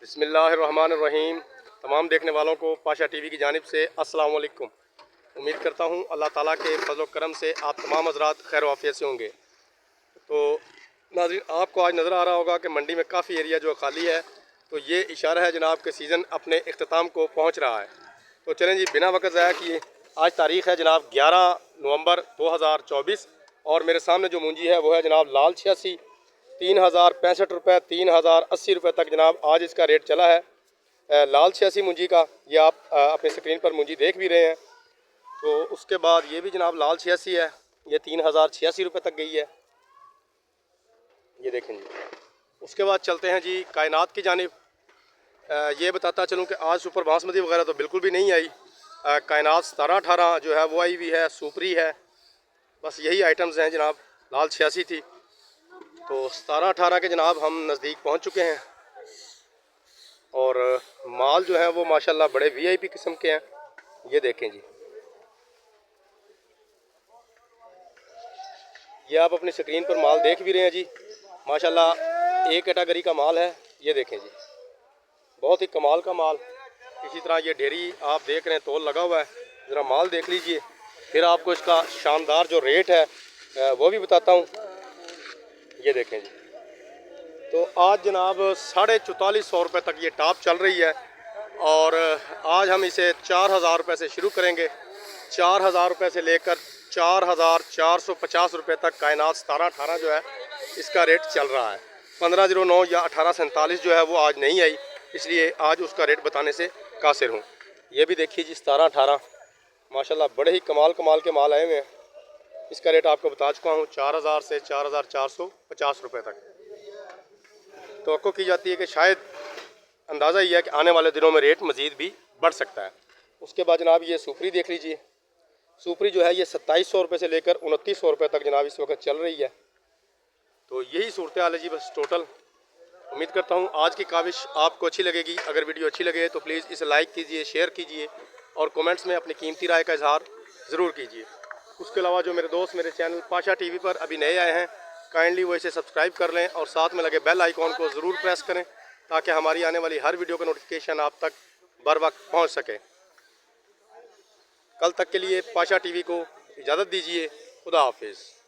बिस्मिल्लाहिर्रहमानिर्रहीम। तमाम देखने वालों को पाशा टीवी की जानिब से अस्सलाम वालेकुम। उम्मीद करता हूँ अल्लाह ताला के फजल करम से आप तमाम हज़रात खैर वाफियत से होंगे। तो नाज़रीन, आपको आज नज़र आ रहा होगा कि मंडी में काफ़ी एरिया जो खाली है, तो ये इशारा है जनाब के सीज़न अपने अख्ताम को पहुँच रहा है। तो चलें जी, बिना वक्त ज़ाया किए, आज तारीख़ है जनाब 11 नवंबर 2024 और मेरे सामने जो मूंजी है वो है जनाब लाल 86, 3065 रुपये, 3080 रुपये तक जनाब आज इसका रेट चला है। लाल 86 मूंजी का ये आप अपनी स्क्रीन पर मूंजी देख भी रहे हैं। तो उसके बाद ये भी जनाब लाल 86 है, ये 3086 रुपये तक गई है, ये देखें जी। उसके बाद चलते हैं जी कायनात की जानिब। ये बताता चलूँ कि आज सुपर बासमती वगैरह तो बिल्कुल भी नहीं आई। कायनात 17-18 जो है वो आई हुई है, सुपरी है, बस यही आइटम्स हैं जनाब। लाल 86 थी, तो 17-18 के जनाब हम नज़दीक पहुंच चुके हैं और माल जो है वो माशाल्लाह बड़े वीआईपी किस्म के हैं, ये देखें जी। ये आप अपनी स्क्रीन पर माल देख भी रहे हैं जी, माशाल्लाह एक कैटेगरी का माल है, ये देखें जी, बहुत ही कमाल का माल। इसी तरह ये ढेरी आप देख रहे हैं, तोल लगा हुआ है, ज़रा माल देख लीजिए, फिर आपको इसका शानदार जो रेट है वो भी बताता हूँ, ये देखें जी। तो आज जनाब 4450 रुपये तक ये टॉप चल रही है और आज हम इसे 4000 रुपये से शुरू करेंगे। 4000 रुपये से लेकर 4450 रुपये तक कायनात 17-18 जो है इसका रेट चल रहा है। 1509 या 1847 जो है वो आज नहीं आई, इसलिए आज उसका रेट बताने से कासिर हूँ। ये भी देखिए जी 17-18 माशाल्लाह बड़े ही कमाल के माल आए हुए हैं। इसका रेट आपको बता चुका हूँ, 4000 से 4450 रुपये तक। तो की जाती है कि शायद अंदाज़ा ही है कि आने वाले दिनों में रेट मज़ीद भी बढ़ सकता है। उसके बाद जनाब ये सुपरी देख लीजिए, सुपरी जो है ये 2700 रुपये से लेकर 2900 रुपये तक जनाब इस वक्त चल रही है। तो यही सूरत हाल है जी बस टोटल। उम्मीद करता हूँ आज की काविश आपको अच्छी लगेगी। अगर वीडियो अच्छी लगे तो प्लीज़ इसे लाइक कीजिए, शेयर कीजिए और कमेंट्स में अपनी कीमती राय का इजहार ज़रूर कीजिए। उसके अलावा जो मेरे दोस्त मेरे चैनल पाशा टीवी पर अभी नए आए हैं, काइंडली वो इसे सब्सक्राइब कर लें और साथ में लगे बेल आइकॉन को ज़रूर प्रेस करें ताकि हमारी आने वाली हर वीडियो का नोटिफिकेशन आप तक बर वक्त पहुँच सके। कल तक के लिए पाशा टीवी को इजाज़त दीजिए। खुदा हाफिज़।